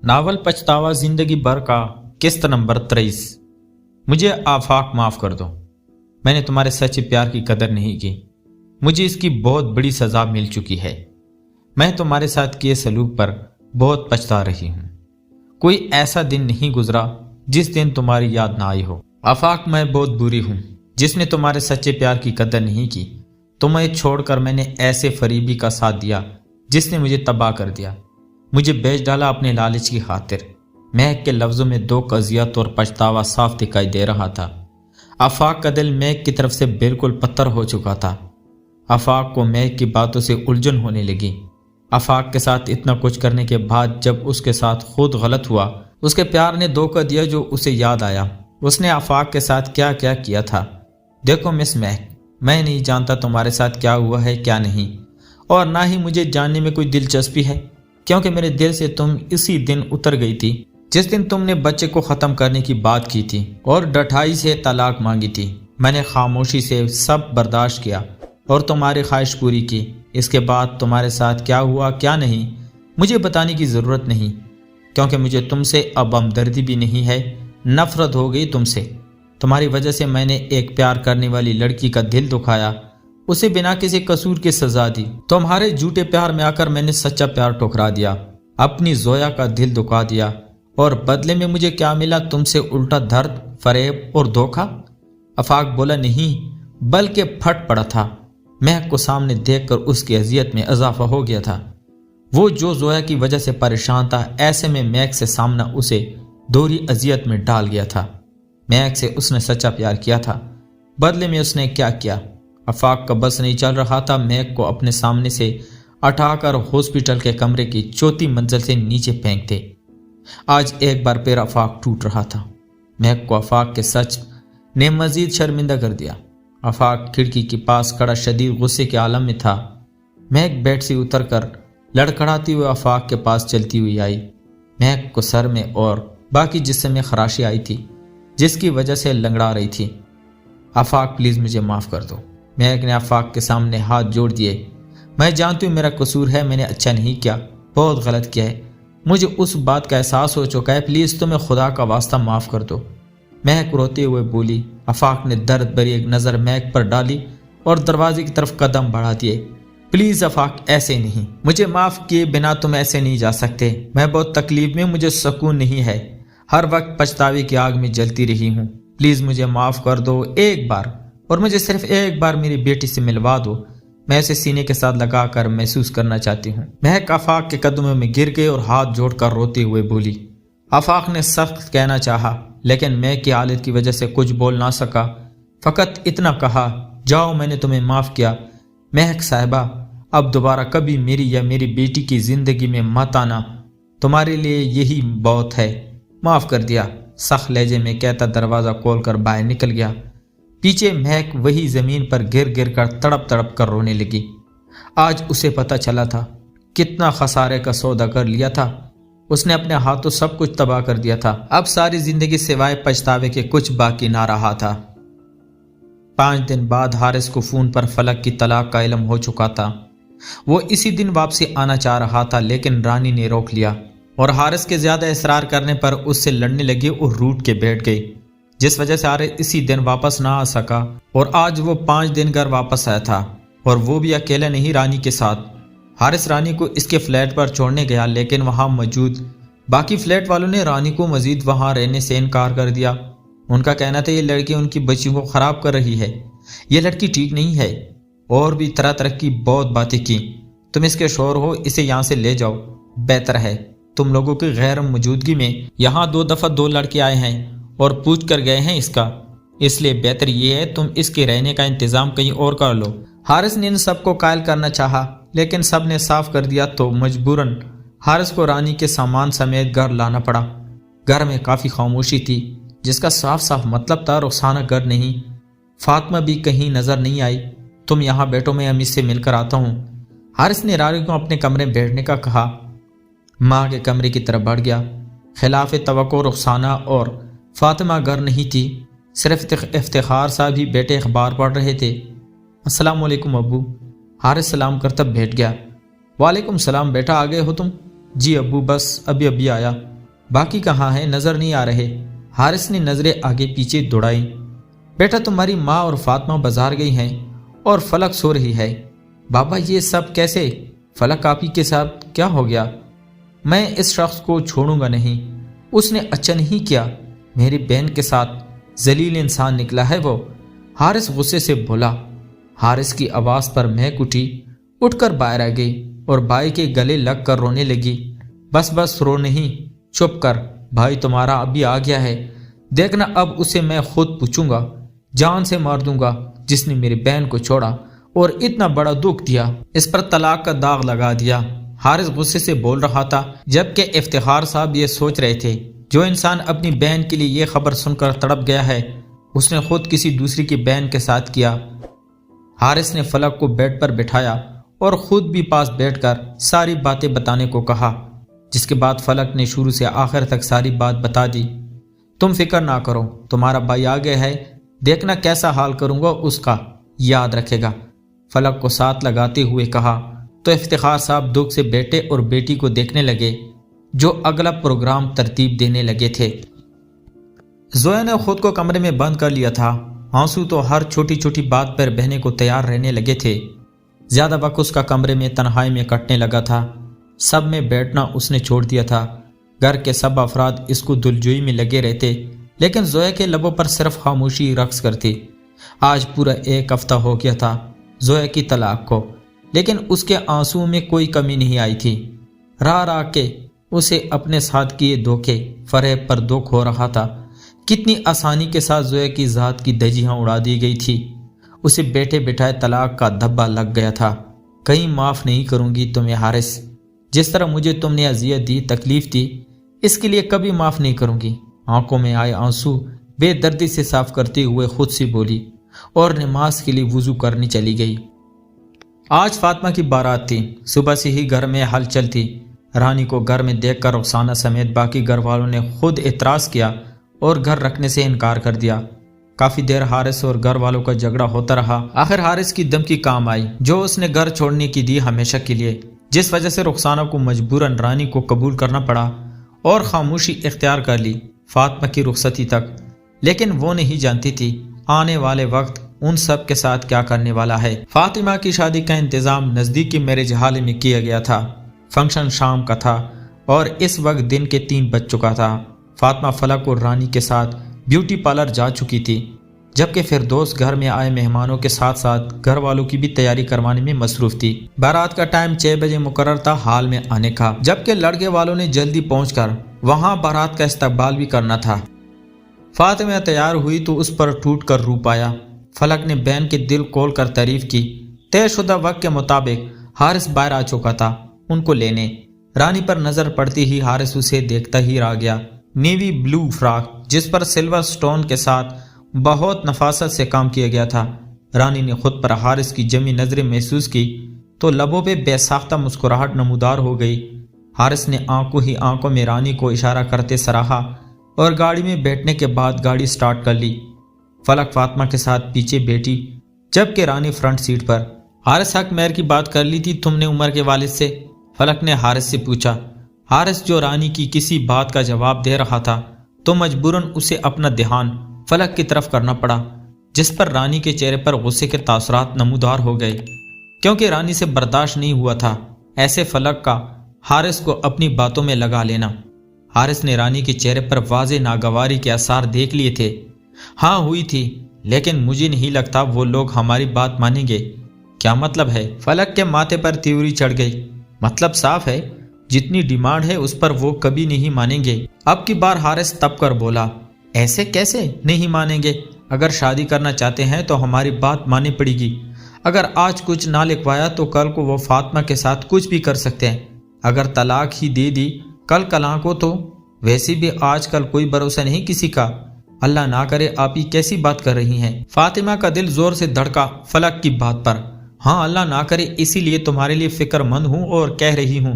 Novel پچھتاوا زندگی بھر کا قسط نمبر 23۔ مجھے آفاق معاف کر دو، میں نے تمہارے سچے پیار کی قدر نہیں کی، مجھے اس کی بہت بڑی سزا مل چکی ہے، میں تمہارے ساتھ کیے سلوک پر بہت پچھتا رہی ہوں، کوئی ایسا دن نہیں گزرا جس دن تمہاری یاد نہ آئی ہو۔ آفاق میں بہت بری ہوں جس نے تمہارے سچے پیار کی قدر نہیں کی، تمہیں چھوڑ کر میں نے ایسے فریبی کا ساتھ دیا جس نے مجھے تباہ کر دیا، مجھے بیچ ڈالا اپنے لالچ کی خاطر۔ مہک کے لفظوں میں دو اذیت اور پچھتاوا صاف دکھائی دے رہا تھا۔ آفاق کا دل مہک کی طرف سے بالکل پتھر ہو چکا تھا۔ آفاق کو مہک کی باتوں سے الجھن ہونے لگی۔ آفاق کے ساتھ اتنا کچھ کرنے کے بعد جب اس کے ساتھ خود غلط ہوا، اس کے پیار نے دھوکہ دیا جو اسے یاد آیا۔ اس نے آفاق کے ساتھ کیا کیا کیا تھا۔ دیکھو مس مہک، میں نہیں جانتا تمہارے ساتھ کیا ہوا ہے کیا نہیں، اور نہ ہی مجھے جاننے میں کوئی دلچسپی ہے، کیونکہ میرے دل سے تم اسی دن اتر گئی تھی جس دن تم نے بچے کو ختم کرنے کی بات کی تھی اور ڈٹھائی سے طلاق مانگی تھی۔ میں نے خاموشی سے سب برداشت کیا اور تمہاری خواہش پوری کی۔ اس کے بعد تمہارے ساتھ کیا ہوا کیا نہیں مجھے بتانے کی ضرورت نہیں، کیونکہ مجھے تم سے اب ہمدردی بھی نہیں ہے، نفرت ہو گئی تم سے۔ تمہاری وجہ سے میں نے ایک پیار کرنے والی لڑکی کا دل دکھایا، اسے بنا کسی قصور کی سزا دی۔ تمہارے جھوٹے پیار میں آ کر میں نے سچا پیار ٹھکرا دیا، اپنی زویا کا دل دکھا دیا، اور بدلے میں مجھے کیا ملا؟ تم سے الٹا درد، فریب اور دھوکہ۔ آفاق بولا نہیں بلکہ پھٹ پڑا تھا۔ مہک کو سامنے دیکھ کر اس کی اذیت میں اضافہ ہو گیا تھا۔ وہ جو زویا کی وجہ سے پریشان تھا، ایسے میں مہک سے سامنا اسے دوہری اذیت میں ڈال گیا تھا۔ مہک سے اس نے سچا پیار کیا تھا، بدلے میں اس نے کیا کیا؟ آفاق کا بس نہیں چل رہا تھا مہک کو اپنے سامنے سے اٹھا کر ہاسپٹل کے کمرے کی چوتھی منزل سے نیچے پھینک دے۔ آج ایک بار پھر آفاق ٹوٹ رہا تھا۔ مہک کو آفاق کے سچ نے مزید شرمندہ کر دیا۔ آفاق کھڑکی کے پاس کھڑا شدید غصے کے عالم میں تھا۔ مہک بیڈ سے اتر کر لڑکھڑاتی ہوئے آفاق کے پاس چلتی ہوئی آئی۔ مہک کو سر میں اور باقی جسم میں خراشی آئی تھی جس کی وجہ سے لنگڑا رہی تھی۔ آفاق پلیز مجھے معاف کر دو۔ مہک نے آفاق کے سامنے ہاتھ جوڑ دیے۔ میں جانتی ہوں میرا قصور ہے، میں نے اچھا نہیں کیا، بہت غلط کیا ہے، مجھے اس بات کا احساس ہو چکا ہے، پلیز تمہیں خدا کا واسطہ معاف کر دو۔ مہک روتے ہوئے بولی۔ آفاق نے درد بھری ایک نظر مہک پر ڈالی اور دروازے کی طرف قدم بڑھا دیے۔ پلیز آفاق ایسے نہیں، مجھے معاف کیے بنا تم ایسے نہیں جا سکتے، میں بہت تکلیف میں، مجھے سکون نہیں ہے، ہر وقت پچھتاوے کی آگ میں جلتی رہی ہوں، پلیز مجھے معاف کر دو ایک بار، اور مجھے صرف ایک بار میری بیٹی سے ملوا دو، میں اسے سینے کے ساتھ لگا کر محسوس کرنا چاہتی ہوں۔ مہک آفاق کے قدموں میں گر گئی اور ہاتھ جوڑ کر روتے ہوئے بولی۔ آفاق نے سخت کہنا چاہا لیکن مہک کی حالت کی وجہ سے کچھ بول نہ سکا، فقط اتنا کہا، جاؤ میں نے تمہیں معاف کیا، مہک صاحبہ اب دوبارہ کبھی میری یا میری بیٹی کی زندگی میں مت آنا، تمہارے لیے یہی بہت ہے، معاف کر دیا، سخت لہجے میں کہتا دروازہ کھول کر باہر نکل گیا۔ پیچھے مہک وہی زمین پر گر گر کر تڑپ تڑپ کر رونے لگی۔ آج اسے پتہ چلا تھا کتنا خسارے کا سودا کر لیا تھا، اس نے اپنے ہاتھوں سب کچھ تباہ کر دیا تھا، اب ساری زندگی سوائے پچھتاوے کے کچھ باقی نہ رہا تھا۔ 5 دن بعد حارث کو فون پر فلک کی طلاق کا علم ہو چکا تھا۔ وہ اسی دن واپسی آنا چاہ رہا تھا لیکن رانی نے روک لیا اور حارث کے زیادہ اصرار کرنے پر اس سے لڑنے لگی اور روٹ کے بیٹھ گئی، جس وجہ سے حارث اسی دن واپس نہ آ سکا، اور آج وہ 5 دن گھر واپس آیا تھا، اور وہ بھی اکیلا نہیں، رانی کے ساتھ۔ حارث رانی کو اس کے فلیٹ پر چھوڑنے گیا لیکن وہاں موجود باقی فلیٹ والوں نے رانی کو مزید وہاں رہنے سے انکار کر دیا۔ ان کا کہنا تھا یہ لڑکی ان کی بچیوں کو خراب کر رہی ہے، یہ لڑکی ٹھیک نہیں ہے، اور بھی طرح طرح کی بہت باتیں کی۔ تم اس کے شوہر ہو، اسے یہاں سے لے جاؤ، بہتر ہے۔ تم لوگوں کی غیر موجودگی میں یہاں 2 دفعہ 2 لڑکے آئے ہیں اور پوچھ کر گئے ہیں اس کا، اس لیے بہتر یہ ہے تم اس کے رہنے کا انتظام کہیں اور کر لو۔ حارث نے ان سب کو قائل کرنا چاہا لیکن سب نے صاف کر دیا تو مجبوراً حارث کو رانی کے سامان سمیت گھر لانا پڑا۔ گھر میں کافی خاموشی تھی جس کا صاف صاف مطلب تھا رخسانہ گھر نہیں، فاطمہ بھی کہیں نظر نہیں آئی۔ تم یہاں بیٹھو، میں امی سے مل کر آتا ہوں۔ حارث نے رانی کو اپنے کمرے میں بیٹھنے کا کہا۔ ماں کے کمرے کی طرف بڑھ گیا۔ خلاف توقع رخسانہ اور فاطمہ گھر نہیں تھی، صرف افتخار صاحب ہی بیٹے اخبار پڑھ رہے تھے۔ السلام علیکم ابو۔ حارث سلام کرتا بیٹھ گیا۔ وعلیکم السلام، بیٹا آ گئے ہو تم؟ جی ابو، بس ابھی آیا۔ باقی کہاں ہے؟ نظر نہیں آ رہے۔ حارث نے نظریں آگے پیچھے دوڑائی۔ بیٹا تمہاری ماں اور فاطمہ بازار گئی ہیں اور فلک سو رہی ہے۔ بابا یہ سب کیسے؟ فلک آپی کے ساتھ کیا ہو گیا؟ میں اس شخص کو چھوڑوں گا نہیں، اس نے اچھا نہیں کیا، میری بہن کے ساتھ ذلیل انسان نکلا ہے وہ۔ حارث غصے سے بولا۔ حارث کی آواز پر مہک اٹھ کر باہر آ گئی اور بھائی کے گلے لگ کر رونے لگی۔ بس رو نہیں، چپ کر، بھائی تمہارا ابھی آ گیا ہے، دیکھنا اب اسے میں خود پوچھوں گا، جان سے مار دوں گا جس نے میری بہن کو چھوڑا اور اتنا بڑا دکھ دیا، اس پر طلاق کا داغ لگا دیا۔ حارث غصے سے بول رہا تھا جبکہ افتخار صاحب یہ سوچ رہے تھے جو انسان اپنی بہن کے لیے یہ خبر سن کر تڑپ گیا ہے اس نے خود کسی دوسری کی بہن کے ساتھ کیا۔ حارث نے فلک کو بیڈ پر بٹھایا اور خود بھی پاس بیٹھ کر ساری باتیں بتانے کو کہا، جس کے بعد فلک نے شروع سے آخر تک ساری بات بتا دی۔ تم فکر نہ کرو، تمہارا بھائی آ گیا ہے، دیکھنا کیسا حال کروں گا اس کا، یاد رکھے گا، فلک کو ساتھ لگاتے ہوئے کہا۔ تو افتخار صاحب دکھ سے بیٹے اور بیٹی کو دیکھنے لگے جو اگلا پروگرام ترتیب دینے لگے تھے۔ زویا نے خود کو کمرے میں بند کر لیا تھا، آنسو تو ہر چھوٹی چھوٹی بات پر بہنے کو تیار رہنے لگے تھے۔ زیادہ وقت اس کا کمرے میں تنہائی میں کٹنے لگا تھا، سب میں بیٹھنا اس نے چھوڑ دیا تھا۔ گھر کے سب افراد اس کو دلجوئی میں لگے رہتے لیکن زویا کے لبوں پر صرف خاموشی رقص کرتی۔ آج پورا 1 ہفتہ ہو گیا تھا زویا کی طلاق کو، لیکن اس کے آنسوؤں میں کوئی کمی نہیں آئی تھی۔ راہ کے اسے اپنے ساتھ کیے دھوکے فریب پر دکھ ہو رہا تھا۔ کتنی آسانی کے ساتھ زویا کی ذات کی دھجیاں اڑا دی گئی تھی، اسے بیٹھے بٹھائے طلاق کا دھبا لگ گیا تھا۔ کہیں معاف نہیں کروں گی تمہیں حارث، جس طرح مجھے تم نے اذیت دی، تکلیف دی، اس کے لیے کبھی معاف نہیں کروں گی۔ آنکھوں میں آئے آنسو بے دردی سے صاف کرتے ہوئے خود سے بولی اور نماز کے لیے وضو کرنے چلی گئی۔ آج فاطمہ کی بارات تھی، صبح سے ہی گھر میں ہلچل تھی۔ رانی کو گھر میں دیکھ کر رخسانہ سمیت باقی گھر والوں نے خود اعتراض کیا اور گھر رکھنے سے انکار کر دیا۔ کافی دیر حارث اور گھر والوں کا جھگڑا ہوتا رہا۔ آخر حارث کی دھمکی کام آئی جو اس نے گھر چھوڑنے کی دی ہمیشہ کے لیے، جس وجہ سے رخسانہ کو مجبوراً رانی کو قبول کرنا پڑا اور خاموشی اختیار کر لی فاطمہ کی رخصتی تک۔ لیکن وہ نہیں جانتی تھی آنے والے وقت ان سب کے ساتھ کیا کرنے والا ہے۔ فاطمہ کی شادی کا انتظام نزدیکی میرج ہال میں کیا گیا تھا۔ فنکشن شام کا تھا اور اس وقت دن کے 3 بج چکا تھا۔ فاطمہ فلک اور رانی کے ساتھ بیوٹی پارلر جا چکی تھی، جبکہ فردوس گھر میں آئے مہمانوں کے ساتھ ساتھ گھر والوں کی بھی تیاری کروانے میں مصروف تھی۔ بارات کا ٹائم 6 بجے مقرر تھا ہال میں آنے کا، جبکہ لڑکے والوں نے جلدی پہنچ کر وہاں بارات کا استقبال بھی کرنا تھا۔ فاطمہ تیار ہوئی تو اس پر ٹوٹ کر رو پایا۔ فلک نے بہن کے دل کھول کر تعریف کی۔ طے شدہ وقت کے مطابق حارث باہر آ چکا تھا ان کو لینے۔ رانی پر نظر پڑتی ہی حارث اسے دیکھتا ہی رہ گیا۔ نیوی بلو فراک جس پر سلور سٹون کے ساتھ بہت نفاست سے کام کیا گیا تھا۔ رانی نے خود پر حارث کی جمی نظریں محسوس کی تو لبوں پہ بے ساختہ مسکراہٹ نمودار ہو گئی۔ حارث نے آنکھوں ہی آنکھوں میں رانی کو اشارہ کرتے سراہا اور گاڑی میں بیٹھنے کے بعد گاڑی سٹارٹ کر لی۔ فلک فاطمہ کے ساتھ پیچھے بیٹھی جبکہ رانی فرنٹ سیٹ پر۔ حارث حق مہر کی بات کر لی تھی تم نے عمر کے والد سے؟ فلک نے حارث سے پوچھا۔ حارث جو رانی کی کسی بات کا جواب دے رہا تھا تو مجبوراً اسے اپنا دھیان فلک کی طرف کرنا پڑا، جس پر رانی کے چہرے پر غصے کے تاثرات نمودار ہو گئے، کیونکہ رانی سے برداشت نہیں ہوا تھا ایسے فلک کا حارث کو اپنی باتوں میں لگا لینا۔ حارث نے رانی کے چہرے پر واضح ناگواری کے آثار دیکھ لیے تھے۔ ہاں ہوئی تھی، لیکن مجھے نہیں لگتا وہ لوگ ہماری بات مانیں گے۔ کیا مطلب ہے؟ فلک کے ماتھے پر تیوری چڑھ گئی۔ مطلب صاف ہے، جتنی ڈیمانڈ ہے اس پر وہ کبھی نہیں مانیں گے۔ اب کی بار حارث تپ کر بولا، ایسے کیسے نہیں مانیں گے؟ اگر شادی کرنا چاہتے ہیں تو ہماری بات ماننی پڑے گی۔ اگر آج کچھ نہ لکھوایا تو کل کو وہ فاطمہ کے ساتھ کچھ بھی کر سکتے ہیں۔ اگر طلاق ہی دے دی کل کلاں کو تو ویسے بھی آج کل کوئی بھروسہ نہیں کسی کا۔ اللہ نہ کرے آپ ہی کیسی بات کر رہی ہیں؟ فاطمہ کا دل زور سے دھڑکا فلک کی بات پر۔ ہاں اللہ نہ کرے، اسی لیے تمہارے لیے فکر مند ہوں اور کہہ رہی ہوں،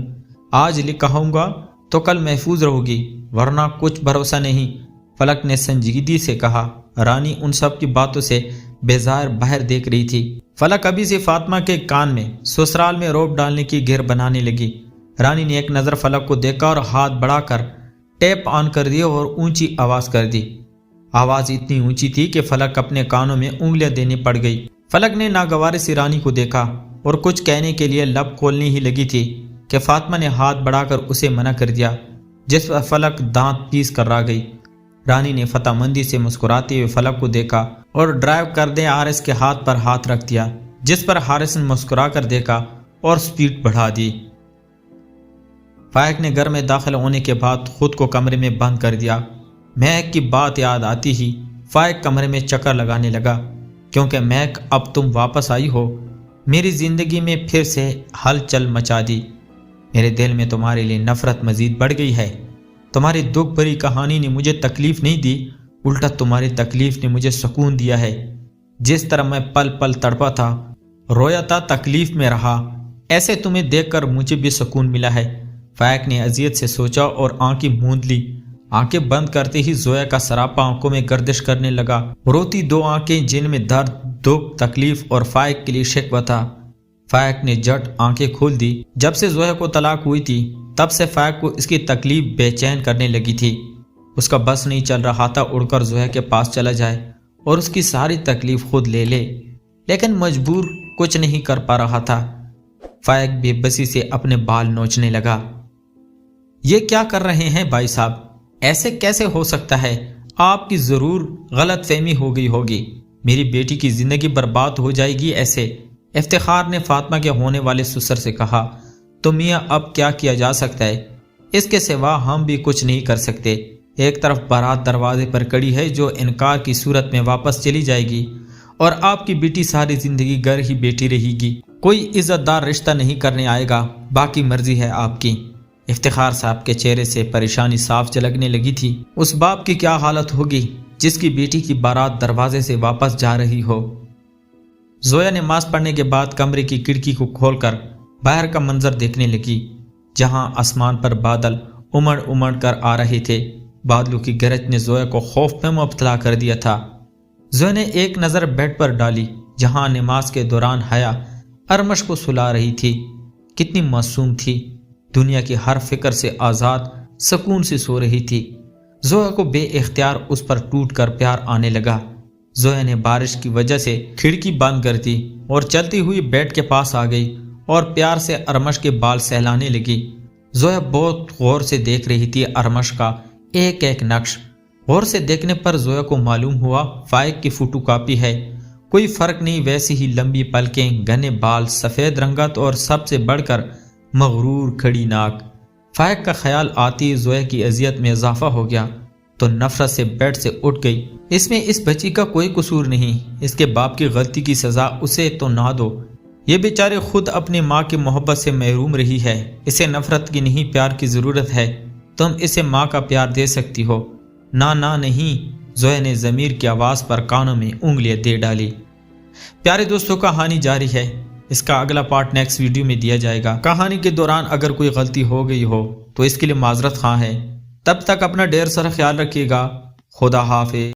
آج کہوں گا تو کل محفوظ رہو گی، ورنہ کچھ بھروسہ نہیں۔ فلک نے سنجیدگی سے کہا۔ رانی ان سب کی باتوں سے بیزار باہر دیکھ رہی تھی۔ فلک ابھی سے فاطمہ کے کان میں سسرال میں روب ڈالنے کی گھر بنانے لگی۔ رانی نے ایک نظر فلک کو دیکھا اور ہاتھ بڑھا کر ٹیپ آن کر دی اور اونچی آواز کر دی۔ آواز اتنی اونچی تھی کہ فلک اپنے کانوں میں انگلیاں دینے پڑ گئی۔ فلک نے ناگوار سی رانی کو دیکھا اور کچھ کہنے کے لیے لب کھولنے ہی لگی تھی کہ فاطمہ نے ہاتھ بڑھا کر اسے منع کر دیا، جس پر فلک دانت پیس کر رہ گئی۔ رانی نے فتح مندی سے مسکراتے ہوئے فلک کو دیکھا اور ڈرائیو کردے حارث کے ہاتھ پر ہاتھ رکھ دیا، جس پر حارث نے مسکرا کر دیکھا اور سپیڈ بڑھا دی۔ فائق نے گھر میں داخل ہونے کے بعد خود کو کمرے میں بند کر دیا۔ مہک کی بات یاد آتی ہی فائق کمرے میں چکر لگانے لگا، کیونکہ مہک اب تم واپس آئی ہو، میری زندگی میں پھر سے ہلچل مچا دی۔ میرے دل میں تمہارے لیے نفرت مزید بڑھ گئی ہے۔ تمہاری دکھ بھری کہانی نے مجھے تکلیف نہیں دی، الٹا تمہاری تکلیف نے مجھے سکون دیا ہے۔ جس طرح میں پل پل تڑپا تھا، رویا تھا، تکلیف میں رہا، ایسے تمہیں دیکھ کر مجھے بھی سکون ملا ہے۔ فائق نے اذیت سے سوچا اور آنکھیں موند لی۔ آنکھیں بند کرتے ہی زویا کا سراپا آنکھوں میں گردش کرنے لگا، روتی دو آنکھیں جن میں درد، دکھ، تکلیف اور فائق کے لیے شکوہ تھا۔ فائق نے جٹ آنکھیں کھول دی۔ جب سے زویا کو طلاق ہوئی تھی تب سے فائق کو اس کی تکلیف بے چین کرنے لگی تھی۔ اس کا بس نہیں چل رہا تھا اڑ کر زویا کے پاس چلا جائے اور اس کی ساری تکلیف خود لے لے، لیکن مجبور کچھ نہیں کر پا رہا تھا۔ فائق بے بسی سے اپنے بال نوچنے لگا۔ یہ کیا کر رہے ہیں بھائی صاحب؟ ایسے کیسے ہو سکتا ہے؟ آپ کی ضرور غلط فہمی ہو گئی ہوگی، میری بیٹی کی زندگی برباد ہو جائے گی ایسے۔ افتخار نے فاطمہ کے ہونے والے سسر سے کہا، تو میاں اب کیا کیا جا سکتا ہے؟ اس کے سوا ہم بھی کچھ نہیں کر سکتے۔ ایک طرف بارات دروازے پر کڑی ہے جو انکار کی صورت میں واپس چلی جائے گی، اور آپ کی بیٹی ساری زندگی گھر ہی بیٹھی رہے گی، کوئی عزت دار رشتہ نہیں کرنے آئے گا، باقی مرضی ہے آپ کی۔ افتخار صاحب کے چہرے سے پریشانی صاف جھلکنے لگی تھی۔ اس باپ کی کیا حالت ہوگی جس کی بیٹی کی بارات دروازے سے واپس جا رہی ہو؟ زویا نماز پڑھنے کے بعد کمرے کی کھڑکی کو کھول کر باہر کا منظر دیکھنے لگی، جہاں آسمان پر بادل امڑ امڑ کر آ رہے تھے۔ بادلوں کی گرج نے زویا کو خوف میں مبتلا کر دیا تھا۔ زویا نے ایک نظر بیڈ پر ڈالی، جہاں نماز کے دوران حیا ارمش کو سلا رہی تھی۔ کتنی معصوم تھی، دنیا کی ہر فکر سے آزاد سکون سے سو رہی تھی۔ زویا کو بے اختیار اس پر ٹوٹ کر پیار آنے لگا۔ زویا نے بارش کی وجہ سے کھڑکی بند کر دی اور چلتی ہوئی بیڈ کے پاس آ گئی اور پیار سے ارمش کے بال سہلانے لگی۔ زویا بہت غور سے دیکھ رہی تھی ارمش کا ایک ایک نقش۔ غور سے دیکھنے پر زویا کو معلوم ہوا فائق کی فوٹو کاپی ہے، کوئی فرق نہیں، ویسی ہی لمبی پلکیں، گھنے بال، سفید رنگت اور سب سے بڑھ کر مغرور کھڑی ناک۔ فائق کا خیال آتی زویا کی اذیت میں اضافہ ہو گیا تو نفرت سے بیڈ سے اٹھ گئی۔ اس میں اس بچی کا کوئی قصور نہیں، اس کے باپ کی غلطی کی سزا اسے تو نہ دو، یہ بیچارے خود اپنی ماں کی محبت سے محروم رہی ہے، اسے نفرت کی نہیں پیار کی ضرورت ہے، تم اسے ماں کا پیار دے سکتی ہو۔ نہ نہیں، زویا نے ضمیر کی آواز پر کانوں میں انگلیاں دے ڈالی۔ پیارے دوستوں، کہانی جاری ہے، اس کا اگلا پارٹ نیکسٹ ویڈیو میں دیا جائے گا۔ کہانی کے دوران اگر کوئی غلطی ہو گئی ہو تو اس کے لیے معذرت خواہ ہے۔ تب تک اپنا ڈھیر سارا خیال رکھیے گا۔ خدا حافظ۔